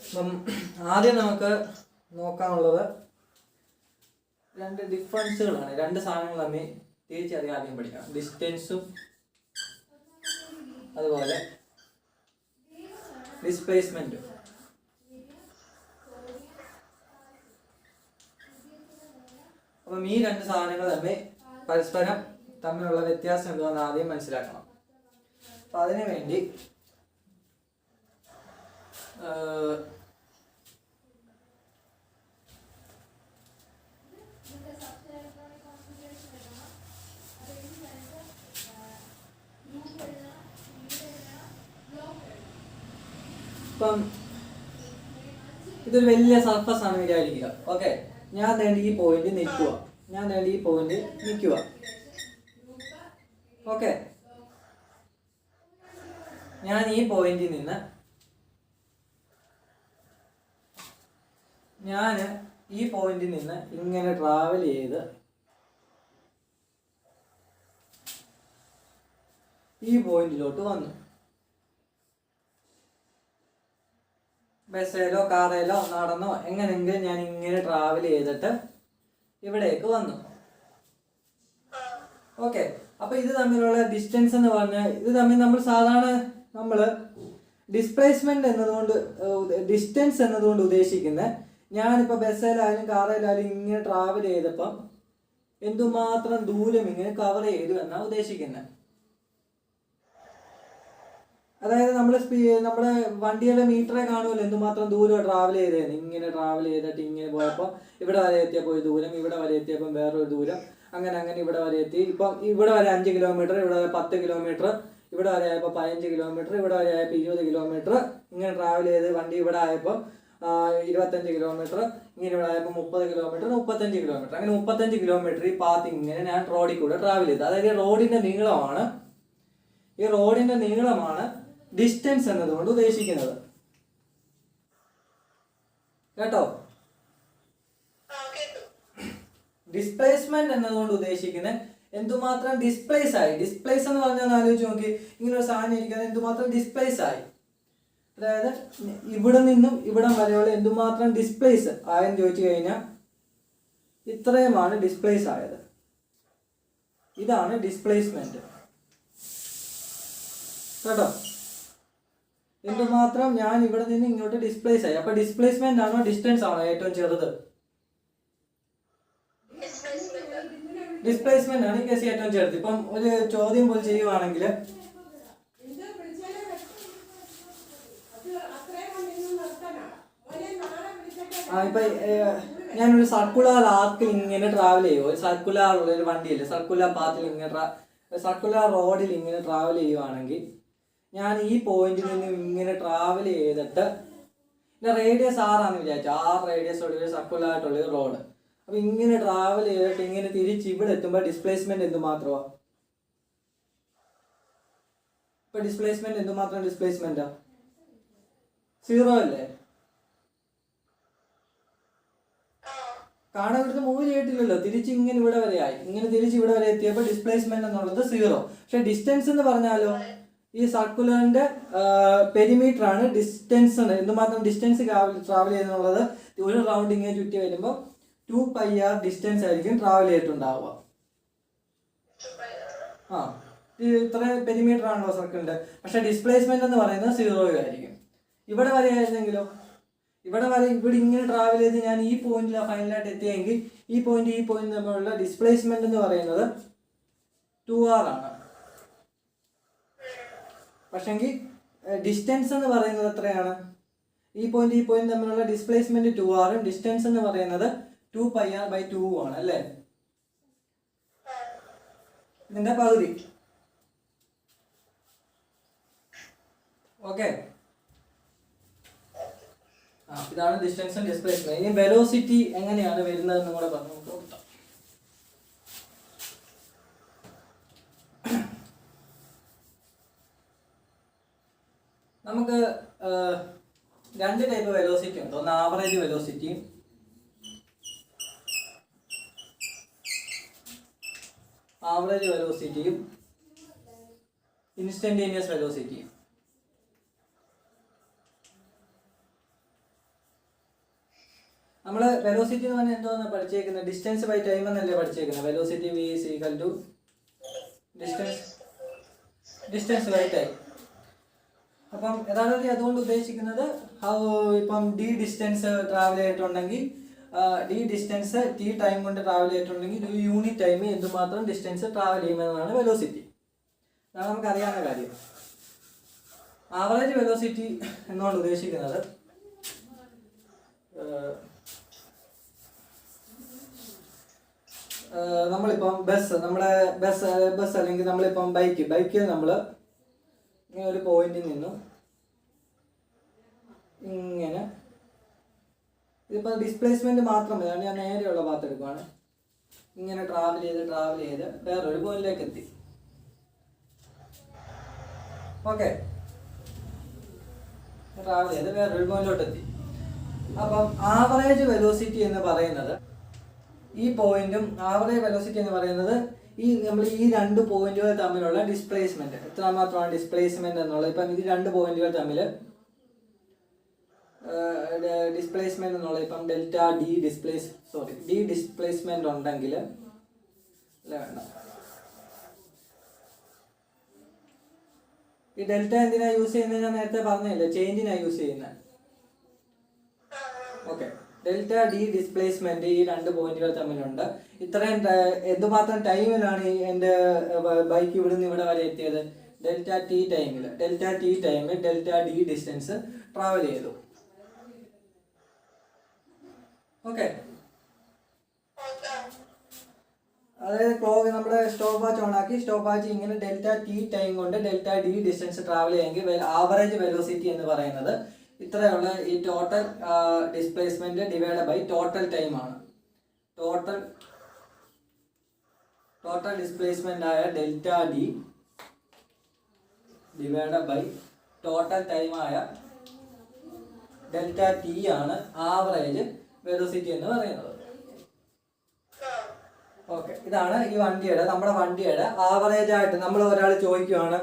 അപ്പം ആദ്യം നമുക്ക് നോക്കാനുള്ളത് രണ്ട് ഡിഫറൻസുകളാണ്. രണ്ട് സാധനങ്ങൾ തമ്മിൽ തിരിച്ചറിയാൻ ആദ്യം പഠിക്കണം. ഡിസ്റ്റൻസും അതുപോലെ ഡിസ്പ്ലേസ്മെൻറ്റും. അപ്പം ഈ രണ്ട് സാധനങ്ങൾ പരസ്പരം തമ്മിലുള്ള വ്യത്യാസം എന്താണെന്ന് ആദ്യം മനസ്സിലാക്കണം. അപ്പം അതിനു വേണ്ടി ഇപ്പം ഇതൊരു വലിയ സർഫസ് ആണ് വിചാരിക്കുക. ഓക്കെ, ഞാൻ വേണ്ടി ഈ പോയിന്റ് നിൽക്കുക. ഓക്കെ, ഞാൻ ഈ പോയിന്റിൽ നിന്ന് ഇങ്ങനെ ട്രാവൽ ചെയ്ത് ഈ പോയിന്റിലോട്ട് വന്നു. ബസ്സിലോ കാറിലോ നടന്നോ എങ്ങനെയെങ്കിലും ഞാൻ ഇങ്ങനെ ട്രാവൽ ചെയ്തിട്ട് ഇവിടേക്ക് വന്നു. ഓക്കെ, അപ്പൊ ഇത് തമ്മിലുള്ള ഡിസ്റ്റൻസ് എന്ന് പറഞ്ഞാൽ ഇത് തമ്മിൽ നമ്മൾ ഡിസ്പ്ലേസ്മെന്റ് എന്നതുകൊണ്ട് ഡിസ്റ്റൻസ് എന്നതുകൊണ്ട് ഉദ്ദേശിക്കുന്നത്, ഞാനിപ്പോ ബസ്സിലായാലും കാറിലായാലും ഇങ്ങനെ ട്രാവൽ ചെയ്തപ്പം എന്തുമാത്രം ദൂരം ഇങ്ങനെ കവർ ചെയ്തു എന്നാണ് ഉദ്ദേശിക്കുന്നത്. അതായത് നമ്മുടെ വണ്ടിയുടെ മീറ്ററെ കാണുമല്ലോ എന്തുമാത്രം ദൂരം ട്രാവൽ ചെയ്തേന്ന്. ഇങ്ങനെ ട്രാവൽ ചെയ്തിട്ട് ഇങ്ങനെ പോയപ്പോൾ ഇവിടെ വരെ എത്തിയപ്പോൾ ഒരു ദൂരം, ഇവിടെ വരെ എത്തിയപ്പോൾ വേറൊരു ദൂരം, അങ്ങനെ ഇവിടെ വരെ എത്തി. ഇപ്പം ഇവിടെ വരെ 5 കിലോമീറ്റർ, ഇവിടെ വരെ 10 കിലോമീറ്റർ, ഇവിടെ വരെ ആയപ്പോൾ 15 കിലോമീറ്റർ, ഇവിടെ വരെ ആയപ്പോൾ 20 കിലോമീറ്റർ, ഇങ്ങനെ ട്രാവൽ ചെയ്ത് വണ്ടി ഇവിടെ ആയപ്പോൾ 25 കിലോമീറ്റർ, ഇങ്ങനെ ഇവിടെ ആയപ്പോൾ 30 കിലോമീറ്റർ, 35 കിലോമീറ്റർ, അങ്ങനെ 35 കിലോമീറ്റർ ഈ പാത്ത് ഇങ്ങനെ ഞാൻ റോഡിൽ കൂടെ ട്രാവൽ ചെയ്തു. അതായത് ഈ റോഡിന്റെ നീളമാണ് ഡിസ്റ്റൻസ് എന്നതുകൊണ്ട് ഉദ്ദേശിക്കുന്നത്. കേട്ടോ? ഡിസ്പ്ലേസ്മെന്റ് എന്നതുകൊണ്ട് ഉദ്ദേശിക്കുന്നത് എന്തുമാത്രം ഡിസ്പ്ലേസ് ആയി. ഡിസ്പ്ലേസ് എന്ന് പറഞ്ഞാൽ ആലോചിച്ച് നോക്കി, ഇങ്ങനെ ഒരു സാധനം ഇരിക്കുന്നത് എന്തുമാത്രം ഡിസ്പ്ലേസ് ആയി. അതായത് ഇവിടെ നിന്നും ഇവിടം വരെയുള്ള എന്തുമാത്രം ഡിസ്പ്ലേസ് ആയെന്ന് ചോദിച്ചു കഴിഞ്ഞാൽ ഇത്രയുമാണ് ഡിസ്പ്ലേസ് ആയത്. ഇതാണ് ഡിസ്പ്ലേസ്മെന്റ്. കേട്ടോ? എന്തുമാത്രം ഞാൻ ഇവിടെ നിന്ന് ഇങ്ങോട്ട് ഡിസ്പ്ലേസ് ആയി. അപ്പൊ ഡിസ്പ്ലേസ്മെന്റ് ആണോ ഡിസ്റ്റൻസ് ആണോ ഏറ്റവും ചെറുത്? ഡിസ്പ്ലേസ്മെന്റ് ആണ് ഈ കേസ് ഏറ്റവും ചെറുത്. ഇപ്പം ഒരു ചോദ്യം പോലെ ചെയ്യുവാണെങ്കിൽ ഇപ്പൊ ഞാനൊരു സർക്കുലർ ആർക്കിൽ ഇങ്ങനെ ട്രാവൽ ചെയ്യുമോ, ഒരു സർക്കുലർ ഒരു വണ്ടിയില്ല, സർക്കുലർ പാത്തിൽ ഇങ്ങനെ സർക്കുലർ റോഡിൽ ഇങ്ങനെ ട്രാവൽ ചെയ്യുവാണെങ്കിൽ ഞാൻ ഈ പോയിന്റിൽ നിന്ന് ഇങ്ങനെ ട്രാവൽ ചെയ്തിട്ട് റേഡിയസ് 6 ആണെന്ന് വിചാരിച്ചു. 6 റേഡിയസോടെ സർക്കുലർ ആയിട്ടുള്ള റോഡ്. അപ്പൊ ഇങ്ങനെ ട്രാവൽ ചെയ്തിട്ട് ഇങ്ങനെ തിരിച്ച് ഇവിടെ എത്തുമ്പോൾ ഡിസ്പ്ലേസ്മെന്റ് എന്തുമാത്രമാണ്? ഇപ്പൊ ഡിസ്പ്ലേസ്മെന്റ് എന്തുമാത്രം ഡിസ്പ്ലേസ്മെന്റാ? 0 അല്ലേ? കാണാൻ ഇവിടുത്തെ മൂവ് ചെയ്തിട്ടില്ലല്ലോ. തിരിച്ച് ഇങ്ങനെ ഇവിടെ വരെ ആയി. ഇങ്ങനെ തിരിച്ച് ഇവിടെ വരെ എത്തിയപ്പോൾ ഡിസ്പ്ലേസ്മെന്റ് എന്നുള്ളത് 0. പക്ഷെ ഡിസ്റ്റൻസ് എന്ന് പറഞ്ഞാലോ, ഈ സർക്കുലറിന്റെ പെരിമീറ്റർ ആണ് ഡിസ്റ്റൻസ്. എന്തുമാത്രം ഡിസ്റ്റൻസ് ട്രാവൽ ചെയ്യുന്നുള്ളത് ഒരു റൗണ്ട് ഇങ്ങനെ ചുറ്റി വരുമ്പോൾ 2πr ഡിസ്റ്റൻസ് ആയിരിക്കും ട്രാവൽ ചെയ്തിട്ടുണ്ടാവുക. ഇത്ര പെരിമീറ്റർ ആണല്ലോ സർക്കിളിന്റെ. പക്ഷെ ഡിസ്പ്ലേസ്മെന്റ് എന്ന് പറയുന്നത് 0 ആയിരിക്കും. ഇവിടെ വരെ ആയിരുന്നെങ്കിലോ, ഇവിടെ ഇങ്ങനെ ട്രാവൽ ചെയ്ത് ഞാൻ ഈ പോയിന്റിലാണ് ഫൈനലായിട്ട് എത്തിയെങ്കിൽ ഈ പോയിന്റ് തമ്മിലുള്ള ഡിസ്പ്ലേസ്മെന്റ് എന്ന് പറയുന്നത് 2r ആണ്. പക്ഷെങ്കിൽ ഡിസ്റ്റൻസ് എന്ന് പറയുന്നത് എത്രയാണ്? ഈ പോയിന്റ് തമ്മിലുള്ള ഡിസ്പ്ലേസ്മെന്റ് 2r, ഡിസ്റ്റൻസ് എന്ന് പറയുന്നത് 2πr/2 ആണ് അല്ലേ? ഇതിന്റെ പകുതി. ഓക്കെ, ഇതാണ് ഡിസ്റ്റൻസും ഡിസ്പ്ലേസ്മെന്റ്. ഇനി വെലോസിറ്റി എങ്ങനെയാണ് വരുന്നതെന്ന് കൂടെ പറഞ്ഞു കൊടുക്കാം. നമുക്ക് രണ്ട് ടൈപ്പ് വെലോസിറ്റി ഉണ്ട്. ഒന്ന് ആവറേജ് വെലോസിറ്റിയും ഇൻസ്റ്റന്റേനിയസ് വെലോസിറ്റിയും. നമ്മൾ വെലോസിറ്റി എന്ന് പറഞ്ഞാൽ എന്തോന്ന് പഠിച്ചേക്കുന്നത്? ഡിസ്റ്റൻസ് ബൈ ടൈം എന്നല്ലേ പഠിച്ചേക്കുന്നത്. Velocity v is equal to distance by time. അപ്പം യഥാർത്ഥത്തിൽ അതുകൊണ്ട് ഉദ്ദേശിക്കുന്നത് ഇപ്പം d ഡിസ്റ്റൻസ് ട്രാവൽ ചെയ്തിട്ടുണ്ടെങ്കിൽ d ഡിസ്റ്റൻസ് t ടൈം കൊണ്ട് ട്രാവൽ ചെയ്തിട്ടുണ്ടെങ്കിൽ ഒരു യൂണിറ്റ് ടൈമിൽ എന്തുമാത്രം ഡിസ്റ്റൻസ് ട്രാവൽ ചെയ്യുമെന്നാണ് വെലോസിറ്റി. അതാണ് നമുക്കറിയാവുന്ന കാര്യം. ആവറേജ് വെലോസിറ്റി എന്നാണ് ഉദ്ദേശിക്കുന്നത് നമ്മളിപ്പം നമ്മുടെ ബസ് അല്ലെങ്കിൽ നമ്മളിപ്പം ബൈക്ക് നമ്മൾ ഇങ്ങനെ ഒരു പോയിന്റിൽ നിന്നും ഇങ്ങനെ, ഇതിപ്പോൾ ഡിസ്പ്ലേസ്മെന്റ് മാത്രമല്ല, ഞാൻ നേരെയുള്ള ഭാഗത്ത് എടുക്കുകയാണ്. ഇങ്ങനെ ട്രാവൽ ചെയ്ത് വേറൊരു പോയിന്റിലേക്ക് എത്തി. ഓക്കെ, ട്രാവൽ ചെയ്ത് വേറൊരു പോയിന്റിലോട്ട് എത്തി. അപ്പം ആവറേജ് വെലോസിറ്റി എന്ന് പറയുന്നത് ഈ പോയിന്റും ആവറേജ് വെലോസിറ്റി എന്ന് പറയുന്നത് നമ്മൾ ഈ രണ്ട് പോയിന്റുകൾ തമ്മിലുള്ള ഡിസ്പ്ലേസ്മെന്റ് എത്രമാത്രമാണ് ഡിസ്പ്ലേസ്മെന്റ് എന്നുള്ളത്. ഇപ്പം ഇത് രണ്ട് പോയിന്റുകൾ തമ്മിൽ ഡിസ്പ്ലേസ്മെന്റ് എന്നുള്ളത് ഇപ്പം ഡെൽറ്റ ഡി ഡിസ്പ്ലേസ്മെന്റ് ഉണ്ടെങ്കിൽ വേണ്ട, ഈ ഡെൽറ്റ എന്തിനാ യൂസ് ചെയ്യുന്നത് ഞാൻ നേരത്തെ പറഞ്ഞില്ലേ, ചേഞ്ചിനാ യൂസ് ചെയ്യുന്നത്. ഓക്കെ, ഡെൽറ്റ ഡി ഡിസ്പ്ലേസ്മെന്റ് ഈ രണ്ട് പോയിന്റുകൾ തമ്മിലുണ്ട്. ഇത്രയും എന്തുമാത്രം ടൈമിലാണ് എൻ്റെ ബൈക്ക് ഇവിടുന്ന് ഇവിടെ വരെ എത്തിയത്? ഡെൽറ്റ ടി ടൈമിൽ ഡെൽറ്റ ഡി ഡിസ്റ്റൻസ് ട്രാവൽ ചെയ്തു. ഓക്കെ, അതായത് ക്ലോക്ക് നമ്മുടെ സ്റ്റോപ്പ് വാച്ച് ഓണാക്കി സ്റ്റോപ്പ് വാച്ച് ഇങ്ങനെ ഡെൽറ്റ ടി ടൈം കൊണ്ട് ഡെൽറ്റ ഡി ഡിസ്റ്റൻസ് ട്രാവൽ ചെയ്യുമെങ്കിൽ ആവറേജ് വെലോസിറ്റി എന്ന് പറയുന്നത് ഇത്രയുള്ള ഈ total displacement divide by total time ആണ്. ടോട്ടൽ ഡിസ്പ്ലേസ്മെന്റ് ആയ delta D divide by total time ആയ ഡെൽറ്റ ടി ആണ് ആവറേജ് വെലോസിറ്റി എന്ന് പറയുന്നത്. ഓക്കെ, ഇതാണ് നമ്മുടെ വണ്ടിയുടെ ആവറേജ് ആയിട്ട് നമ്മൾ ഒരാൾ ചോദിക്കുവാണ്,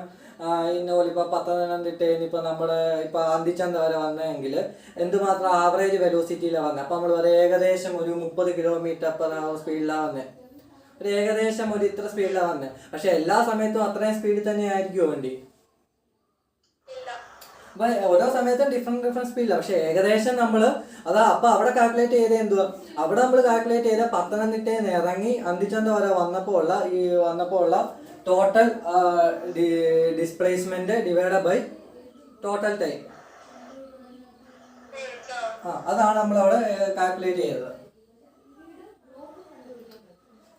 ഇന്നപോലെ ഇപ്പോൾ പത്തനംതിട്ടയിൽ ഇപ്പോൾ നമ്മുടെ ഇപ്പോൾ അന്തിച്ചന്ത വരെ വന്നെങ്കിൽ എന്തുമാത്രം ആവറേജ് വെലോസിറ്റിയിലാണ് വന്നത്. അപ്പോൾ നമ്മൾ ഏകദേശം ഒരു 30 km/h സ്പീഡിലാണ് വന്നത്. ഏകദേശം ഇത്ര സ്പീഡിലാണ് വന്നത്. പക്ഷെ എല്ലാ സമയത്തും അത്രയും സ്പീഡിൽ തന്നെ ആയിരിക്കുമോ വണ്ടി? അപ്പൊ ഓരോ സമയത്തും ഡിഫറെന്റ് സ്പീഡിലാണ്. പക്ഷെ ഏകദേശം നമ്മൾ അപ്പൊ അവിടെ കാൽക്കുലേറ്റ് ചെയ്ത് എന്തുവാ, അവിടെ നമ്മൾ കാൽക്കുലേറ്റ് ചെയ്ത പത്തനംതിട്ടയിൽ നിന്ന് ഇറങ്ങി അന്തിച്ചന്ത വരെ വന്നപ്പോൾ ഉള്ള total displacement divide by total time. അതാണ് നമ്മൾ അവിടെ കാൽക്കുലേറ്റ് ചെയ്തത്.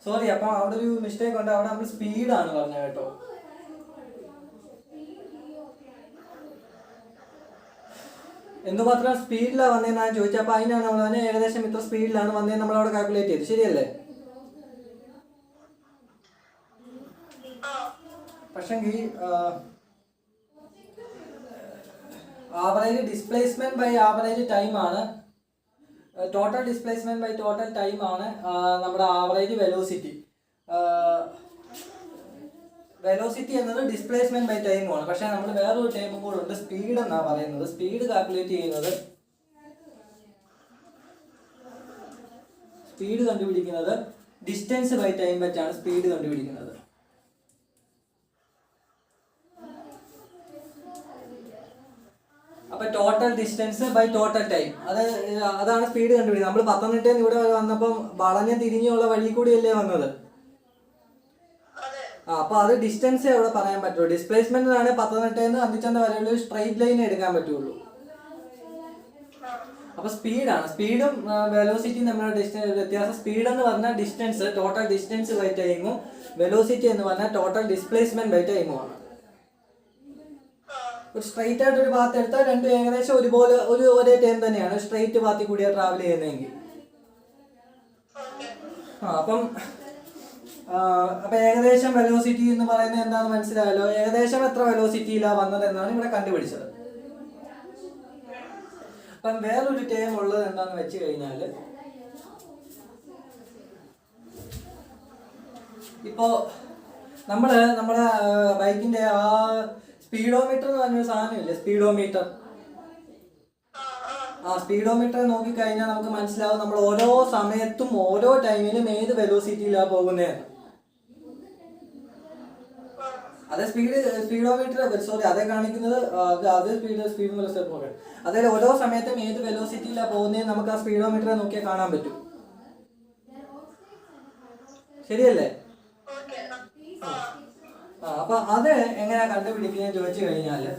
സോറി, അപ്പൊ അവിടെ ഒരു മിസ്റ്റേക്ക് ഉണ്ട്. അവിടെ നമ്മൾ സ്പീഡാണ് പറഞ്ഞത് കേട്ടോ. എന്തുമാത്രം സ്പീഡിലാണ് വന്നതെന്നാണ് ചോദിച്ചത്. അപ്പൊ അതിനാണ് നമ്മൾ തന്നെ ഏകദേശം ഇത്ര സ്പീഡിലാണ് വന്നതെന്ന് നമ്മൾ അവിടെ കാൽക്കുലേറ്റ് ചെയ്ത്. ശരിയല്ലേ? പക്ഷെങ്കിൽ average displacement by average time ആണ്, total displacement by total time ആണ് നമ്മുടെ ആവറേജ് വെലോസിറ്റി. വെലോസിറ്റി എന്നത് ഡിസ്പ്ലേസ്മെന്റ് ബൈ ടൈം ആണ്. പക്ഷെ നമ്മൾ വേറൊരു ടൈമും കൂടെ ഉണ്ട്, സ്പീഡ് എന്നാണ് പറയുന്നത്. സ്പീഡ് കാൽക്കുലേറ്റ് ചെയ്യുന്നത്, സ്പീഡ് കണ്ടുപിടിക്കുന്നത് ഡിസ്റ്റൻസ് ബൈ ടൈം വെച്ചാണ് സ്പീഡ് കണ്ടുപിടിക്കുന്നത്. അപ്പൊ total distance by total time അതാണ് സ്പീഡ് കണ്ടുപിടിക്കുന്നത്. നമ്മൾ പത്തനംതിട്ടയിൽ ഇവിടെ വന്നപ്പം വളഞ്ഞ തിരിഞ്ഞുള്ള വഴി കൂടിയല്ലേ വന്നത്. അപ്പൊ അത് ഡിസ്റ്റൻസ് അവിടെ പറയാൻ പറ്റുള്ളൂ. ഡിസ്പ്ലേസ്മെന്റിനാണ് പത്തനംതിട്ടയിൽ നിന്ന് അന്തിച്ചന്ത വരെയുള്ള ഒരു സ്ട്രെയിറ്റ് ലൈൻ എടുക്കാൻ പറ്റുള്ളൂ. അപ്പൊ സ്പീഡും വെലോസിറ്റി നമ്മുടെ വ്യത്യാസം. സ്പീഡ് എന്ന് പറഞ്ഞാൽ ഡിസ്റ്റൻസ്, ടോട്ടൽ ഡിസ്റ്റൻസ് ബൈ ടൈമും, വെലോസിറ്റി എന്ന് പറഞ്ഞാൽ ടോട്ടൽ ഡിസ്പ്ലേസ്മെന്റ് ബൈ ടൈമും ആണ്. ഒരു സ്ട്രെയിറ്റ് ആയിട്ട് ഒരു പാത്ത് എടുത്താൽ രണ്ടും ഏകദേശം ഒരുപോലെ ഒരേ ടൈം തന്നെയാണ് സ്ട്രെയിറ്റ് പാത്തിൽ കൂടിയാണ് ട്രാവൽ ചെയ്യുന്നതെങ്കിൽ. അപ്പം ഏകദേശം വെലോസിറ്റി എന്ന് പറയുന്നത് എന്താണെന്ന് മനസ്സിലായല്ലോ. ഏകദേശം എത്ര വെലോസിറ്റിയിലാണ് വന്നത് എന്നാണ് ഇവിടെ കണ്ടുപിടിച്ചത്. അപ്പം വേറൊരു ടൈം ഉള്ളത് എന്താണെന്ന് വെച്ച് കഴിഞ്ഞാൽ, ഇപ്പോൾ നമ്മുടെ ബൈക്കിന്റെ സ്പീഡോമീറ്റർ എന്ന് പറഞ്ഞൊരു സാധനമില്ലേ, സ്പീഡോമീറ്റർ. സ്പീഡോമീറ്റർ നോക്കിക്കഴിഞ്ഞാൽ നമുക്ക് മനസ്സിലാവും നമ്മൾ ഓരോ സമയത്തും ഓരോ ടൈമിലും ഏത് വെലോസിറ്റിയിലാണ് പോകുന്നത്. അതേ സ്പീഡോമീറ്റർ സോറി അതേ കാണിക്കുന്നത് അത് സ്പീഡ് അതായത് ഓരോ സമയത്തും ഏത് വെലോസിറ്റിയിലാണ് പോകുന്നത് നമുക്ക് ആ സ്പീഡോമീറ്ററെ നോക്കിയാൽ കാണാൻ പറ്റും. ശരിയല്ലേ? അപ്പൊ അത് എങ്ങനെയാ കണ്ടുപിടിക്കുക ചോദിച്ചു കഴിഞ്ഞാല്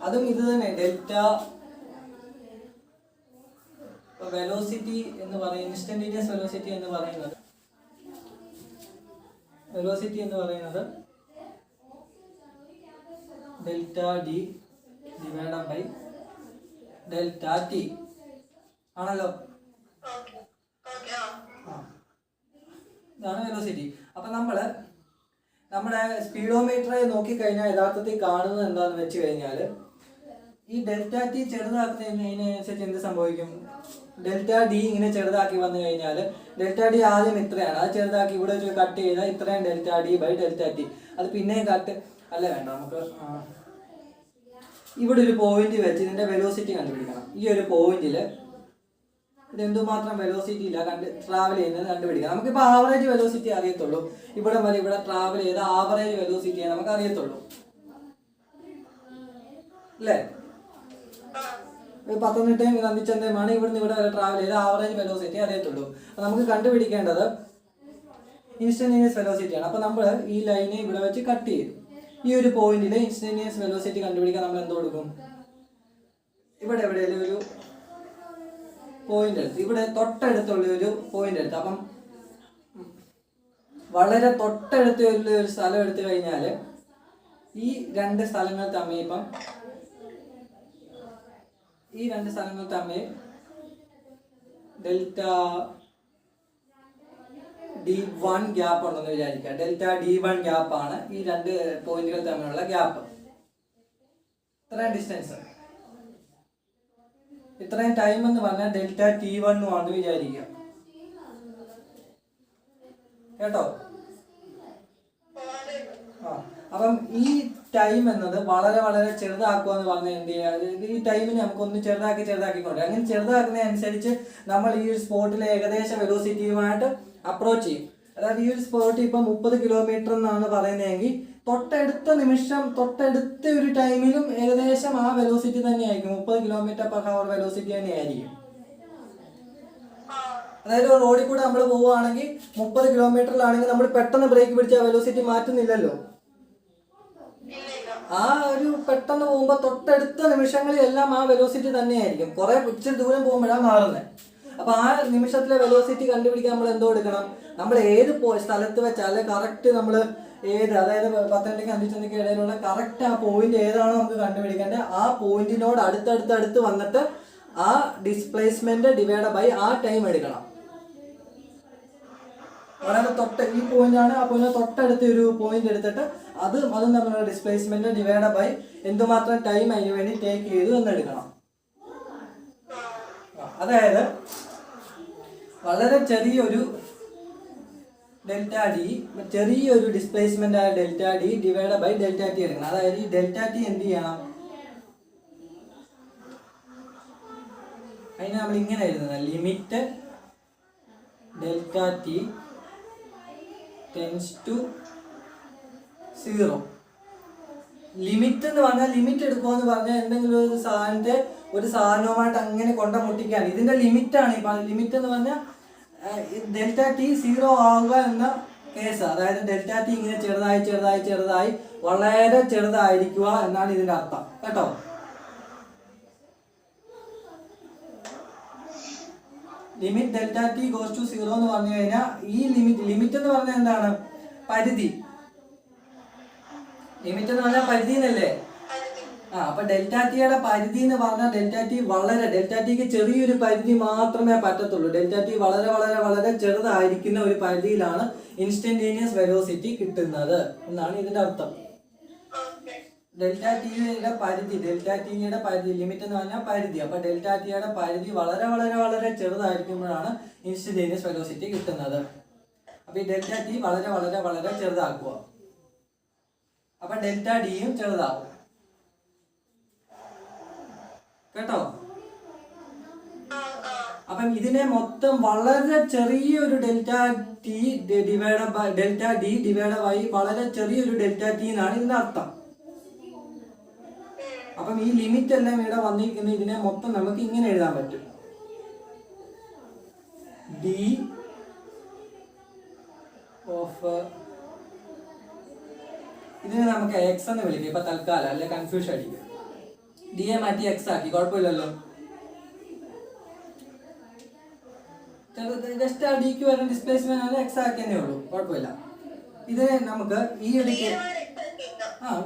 അതും ഇത് തന്നെ ഡെൽറ്റ വെലോസിറ്റി എന്ന് പറയുന്നത് ഇൻസ്റ്റന്റേനിയസ് വെലോസിറ്റി എന്ന് പറയുന്നത് delta D divide by delta T ആണല്ലോ. ഇതാണ് വെലോസിറ്റി. അപ്പൊ നമ്മുടെ സ്പീഡോമീറ്ററെ നോക്കിക്കഴിഞ്ഞാൽ യഥാർത്ഥത്തിൽ കാണുന്നത് എന്താണെന്ന് വെച്ച് കഴിഞ്ഞാൽ ഈ ഡെൽറ്റ ടി ചെറുതാക്കുന്നതിനനുസരിച്ച് എന്ത് സംഭവിക്കും? ഡെൽറ്റ ഡി ഇങ്ങനെ ചെറുതാക്കി വന്നു കഴിഞ്ഞാൽ ഡെൽറ്റ ഡി ആദ്യം ഇത്രയാണ്, അത് ചെറുതാക്കി ഇവിടെ വെച്ച് കട്ട് ചെയ്താൽ ഇത്രയും delta D by delta T. അത് പിന്നെയും വേണ്ട നമുക്ക് ഇവിടെ ഒരു പോയിന്റ് വെച്ച് ഇതിന്റെ വെലോസിറ്റി കണ്ടുപിടിക്കണം. ഈ ഒരു പോയിന്റിൽ ഇതെന്തുമാത്രം വെലോസിറ്റി ഇല്ല ട്രാവൽ ചെയ്യുന്നത് കണ്ടുപിടിക്കാം. നമുക്കിപ്പോൾ ആവറേജ് വെലോസിറ്റി അറിയത്തുള്ളൂ. ഇവിടെ വരെ ഇവിടെ ട്രാവൽ ചെയ്ത ആവറേജ് വെലോസിറ്റിയെ നമുക്ക് അറിയത്തുള്ളൂ അല്ലേ? പത്തനംതിട്ടയും നന്ദിച്ചന്തയുമാണ് ഇവിടുന്ന് ഇവിടെ വരെ ട്രാവൽ ചെയ്ത ആവറേജ് വെലോസിറ്റി അറിയത്തുള്ളൂ. അപ്പം നമുക്ക് കണ്ടുപിടിക്കേണ്ടത് ഇൻസ്റ്റന്റേനിയസ് വെലോസിറ്റിയാണ്. അപ്പം നമ്മൾ ഈ ലൈനെ ഇവിടെ വെച്ച് കട്ട് ചെയ്തു. ഈ ഒരു പോയിന്റിൽ ഇൻസ്റ്റന്റേനിയസ് വെലോസിറ്റി കണ്ടുപിടിക്കാൻ നമ്മൾ എന്ത് കൊടുക്കും? ഇവിടെ എവിടെയെങ്കിലും ഒരു പോയിന്റ് എടുത്ത് ഇവിടെ തൊട്ടടുത്തുള്ള ഒരു പോയിന്റ് എടുത്ത് അപ്പം വളരെ തൊട്ടടുത്തുള്ള ഒരു സ്ഥലം എടുത്തു കഴിഞ്ഞാൽ ഈ രണ്ട് സ്ഥലങ്ങൾ തമ്മിൽ ഡെൽറ്റ D1 ഗ്യാപ്പ് ഉണ്ടെന്ന് വിചാരിക്കുക. ഡെൽറ്റ D1 ഗ്യാപ്പ് ആണ് ഈ രണ്ട് പോയിന്റുകൾ തമ്മിലുള്ള ഗ്യാപ്പ്. ഇത്രയും ഡിസ്റ്റൻസ്, ഇത്രയും ടൈം എന്ന് പറഞ്ഞാൽ ഡെൽറ്റ T1 ആണെന്ന് വിചാരിക്കുക. കേട്ടോ? അപ്പം ഈ ടൈം എന്നത് വളരെ വളരെ ചെറുതാക്കുക എന്ന് പറഞ്ഞാൽ എന്ത് ചെയ്യുക? ഈ ടൈമിനെ നമുക്കൊന്ന് ചെറുതാക്കിക്കൊണ്ട് അങ്ങനെ ചെറുതാക്കുന്നതനുസരിച്ച് നമ്മൾ ഈ ഒരു സ്പോട്ടിലെ ഏകദേശ വെലോസിറ്റിയുമായിട്ട് അപ്രോച്ച് ചെയ്യും. അതായത് ഈ ഒരു സ്പോട്ട് ഇപ്പം 30 കിലോമീറ്റർ എന്നാണ് പറയുന്നതെങ്കിൽ തൊട്ടടുത്ത ഒരു ടൈമിലും ഏകദേശം ആ വെലോസിറ്റി തന്നെയായിരിക്കും. 30 km/h വെലോസിറ്റി തന്നെയായിരിക്കും. അതായത് റോഡിൽ കൂടെ നമ്മൾ പോവുകയാണെങ്കിൽ 30 കിലോമീറ്ററിലാണെങ്കിൽ നമ്മൾ പെട്ടെന്ന് ബ്രേക്ക് പിടിച്ച വെലോസിറ്റി മാറ്റുന്നില്ലല്ലോ. ആ ഒരു പെട്ടെന്ന് പോകുമ്പോൾ തൊട്ടടുത്ത നിമിഷങ്ങളിലെല്ലാം ആ വെലോസിറ്റി തന്നെയായിരിക്കും. കുറെ ഇച്ചിരി ദൂരം പോകുമ്പോഴാണ് മാറുന്നത്. അപ്പൊ ആ നിമിഷത്തിലെ വെലോസിറ്റി കണ്ടുപിടിക്കാൻ നമ്മൾ എന്തോ എടുക്കണം? നമ്മൾ ഏത് സ്ഥലത്ത് വെച്ചാൽ കറക്റ്റ് നമ്മൾ അതായത് പത്തനംതിട്ടയ്ക്ക് നന്ദിച്ചന്തയ്ക്ക് ഇടയിലുള്ള കറക്റ്റ് ആ പോയിന്റ് ഏതാണോ നമുക്ക് കണ്ടുപിടിക്കേണ്ടത് ആ പോയിന്റിനോട് അടുത്തടുത്ത് വന്നിട്ട് ആ ഡിസ്പ്ലേസ്മെന്റ് ഡിവൈഡ് ബൈ ആ ടൈം എടുക്കണം. വളരെ ഈ പോയിന്റ് ആണ്, ആ പോയിന്റ് തൊട്ടടുത്ത് ഒരു പോയിന്റ് എടുത്തിട്ട് അതും തമ്മിലുള്ള ഡിസ്പ്ലേസ്മെന്റ് ഡിവൈഡ് ബൈ എന്തുമാത്രം ടൈം അതിന് വേണ്ടി ടേക്ക് ചെയ്തു എന്നെടുക്കണം. അതായത് വളരെ ചെറിയൊരു ഡെൽറ്റ ഡി, ചെറിയൊരു ഡിസ്പ്ലേസ്മെന്റ് ആയ delta D divide by delta T എടുക്കണം. അതായത് ഈ ഡെൽറ്റ ടി എന്ത് ചെയ്യണം? അതിന് നമ്മൾ ഇങ്ങനെ എഴുതുന്നത് limit delta T tends to 0. Limit എന്ന് പറഞ്ഞാൽ ലിമിറ്റ് എടുക്കുക എന്ന് പറഞ്ഞാൽ എന്തെങ്കിലും ഒരു സാധനവുമായിട്ട് അങ്ങനെ കൊണ്ടുമുട്ടിക്കുകയാണ്. ഇതിന്റെ ലിമിറ്റാണ് ഈ ലിമിറ്റ് എന്ന് പറഞ്ഞാൽ ഡെൽറ്റ ടി 0 ആവുക എന്ന കേസ്. അതായത് ഡെൽറ്റ ടി ഇങ്ങനെ ചെറുതായി വളരെ ചെറുതായിരിക്കുക എന്നാണ് ഇതിന്റെ അർത്ഥം. കേട്ടോ? Limit delta T goes to 0 എന്ന് പറഞ്ഞു കഴിഞ്ഞാൽ ഈ ലിമിറ്റ് എന്ന് പറഞ്ഞാൽ എന്താണ്? പരിധി. ലിമിറ്റ് എന്ന് പറഞ്ഞാൽ പരിധി എന്നല്ലേ? അപ്പൊ ഡെൽറ്റ ടിയുടെ പരിധി എന്ന് പറഞ്ഞാൽ ഡെൽറ്റ ടിക്ക് ചെറിയൊരു പരിധി മാത്രമേ പറ്റത്തുള്ളൂ. ഡെൽറ്റ ടി വളരെ വളരെ വളരെ ചെറുതായിരിക്കുന്ന ഒരു പരിധിയിലാണ് ഇൻസ്റ്റന്റേനിയസ് വെലോസിറ്റി കിട്ടുന്നത് എന്നാണ് ഇതിന്റെ അർത്ഥം. ഡെൽറ്റ ടിയുടെ പരിധി ലിമിറ്റ് എന്ന് പറഞ്ഞാൽ പരിധി. അപ്പൊ ഡെൽറ്റ ടിയുടെ പരിധി വളരെ വളരെ വളരെ ചെറുതായിരിക്കുമ്പോഴാണ് ഇൻസ്റ്റന്റേനിയസ് വെലോസിറ്റി കിട്ടുന്നത്. അപ്പൊ ഈ ഡെൽറ്റ ടി വളരെ വളരെ വളരെ ചെറുതാക്കുക. അപ്പൊ ഡെൽറ്റ ഡിയും ചെറുതാവും. കേട്ടോ? അപ്പം ഇതിനെ മൊത്തം വളരെ ചെറിയൊരു delta T divide by delta D divide by വളരെ ചെറിയൊരു ഡെൽറ്റ ടി എന്നാണ് ഇതിന്റെ അർത്ഥം. അപ്പം ഈ ലിമിറ്റ് എല്ലാം ഇവിടെ വന്നിരിക്കുന്ന ഇതിനെ മൊത്തം നമുക്ക് ഇങ്ങനെ എഴുതാൻ പറ്റും. ഡി ഓഫ് ഇതിനെ നമുക്ക് എക്സ് എന്ന് വിളിക്കും ഇപ്പൊ തൽക്കാലം, അല്ലെ കൺഫ്യൂഷൻ അടിക്കും. ഡിയെ മാറ്റി എക്സ് ആക്കി, കുഴപ്പമില്ലല്ലോ. ജസ്റ്റ് ആ ഡിക്ക് വരുന്ന ഡിസ്പ്ലേസ്മെന്റ് എക്സ് ആക്കിയേ ഉള്ളൂ, കുഴപ്പമില്ല. ഇതിനെ നമുക്ക് ഈ ഇടയ്ക്ക്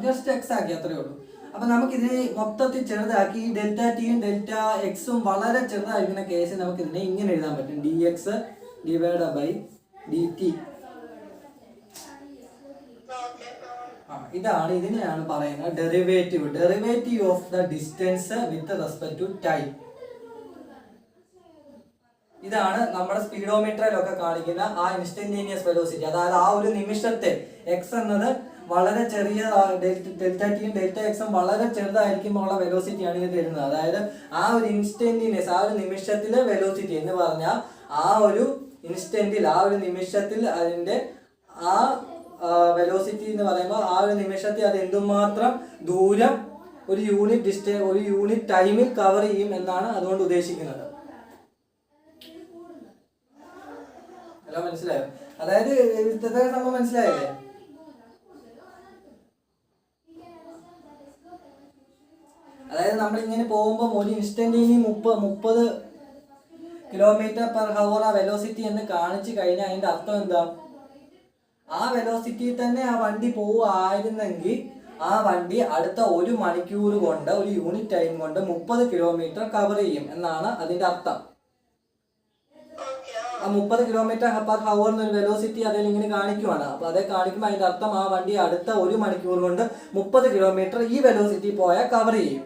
ജസ്റ്റ് എക്സ് ആക്കി, അത്രേ ഉള്ളൂ. അപ്പൊ നമുക്ക് ഇതിനെ മൊത്തത്തിൽ ചെറുതാക്കി ഈ ഡെൽറ്റ ടിയും ഡെൽറ്റ എക്സും വളരെ ചെറുതായിരിക്കുന്ന കേസ് നമുക്ക് ഇതിനെ ഇങ്ങനെ എഴുതാൻ പറ്റും. D X divide by D T. ഇതാണ്, ഇതിനെയാണ് പറയുന്നത് derivative of the distance with respect to time. ഇതാണ് നമ്മുടെ സ്പീഡോമീറ്ററിലൊക്കെ കാണിക്കുന്ന ആ ഇൻസ്റ്റന്റേനിയസ് വെലോസിറ്റി. അതായത് ആ ഒരു നിമിഷത്തെ എക്സ് എന്നത് വളരെ ചെറിയ ഡെൽറ്റ ടിയും ഡെൽറ്റ എക്സും വളരെ ചെറുതായിരിക്കുമ്പോൾ ഉള്ള വെലോസിറ്റിയാണ് ഇത് തരുന്നത്. അതായത് ആ ഒരു ഇൻസ്റ്റന്റേനിയസ്, ആ ഒരു നിമിഷത്തിലെ വെലോസിറ്റി എന്ന് പറഞ്ഞാൽ ആ ഒരു ഇൻസ്റ്റന്റിൽ, ആ ഒരു നിമിഷത്തിൽ അതിന്റെ ആ വെലോസിറ്റി എന്ന് പറയുമ്പോൾ ആ ഒരു നിമിഷത്തിൽ അത് എന്തുമാത്രം ദൂരം ഒരു യൂണിറ്റ് ടൈമിൽ കവർ ചെയ്യും എന്നാണ് അതുകൊണ്ട് ഉദ്ദേശിക്കുന്നത്. എല്ലാം മനസ്സിലായോ? അതായത് ഇന്നത്തെ സംഭവം മനസ്സിലായില്ലേ? അതായത് നമ്മളിങ്ങനെ പോകുമ്പോൾ ഒരു ഇൻസ്റ്റന്റിനി 30 km/h ആ വെലോസിറ്റി എന്ന് കാണിച്ചു കഴിഞ്ഞാൽ അതിന്റെ അർത്ഥം എന്താ? ആ വെലോസിറ്റി തന്നെ ആ വണ്ടി പോവുകയായിരുന്നെങ്കിൽ ആ വണ്ടി അടുത്ത 1 മണിക്കൂർ കൊണ്ട്, ഒരു യൂണിറ്റ് ടൈം കൊണ്ട് 30 km കവർ ചെയ്യും എന്നാണ് അതിന്റെ അർത്ഥം. ആ 30 km/h എന്നൊരു വെലോസിറ്റി അതിൽ ഇങ്ങനെ കാണിക്കുവാണ്. അപ്പൊ അതേ കാണിക്കുമ്പോൾ അതിന്റെ അർത്ഥം ആ വണ്ടി അടുത്ത 1 മണിക്കൂർ കൊണ്ട് 30 km ഈ വെലോസിറ്റി പോയാൽ കവർ ചെയ്യും.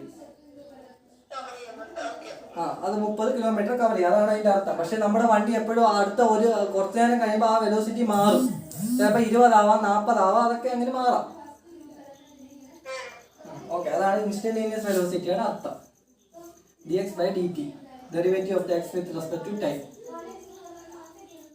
അത് 30 km കവർ ചെയ്യും, അതാണ് അതിന്റെ അർത്ഥം. പക്ഷെ നമ്മുടെ വണ്ടി എപ്പോഴും അടുത്ത കുറച്ചു നേരം കഴിയുമ്പോൾ ആ വെലോസിറ്റി മാറും. ചിലപ്പോൾ 20 ആവാം, 40 ആവാം, അതൊക്കെ അങ്ങനെ മാറാം. ഓക്കെ, അതാണ് ഇൻസ്റ്റന്റേനിയസ് വെലോസിറ്റിയുടെ അർത്ഥം. dx by dt, derivative of the x with respect to time.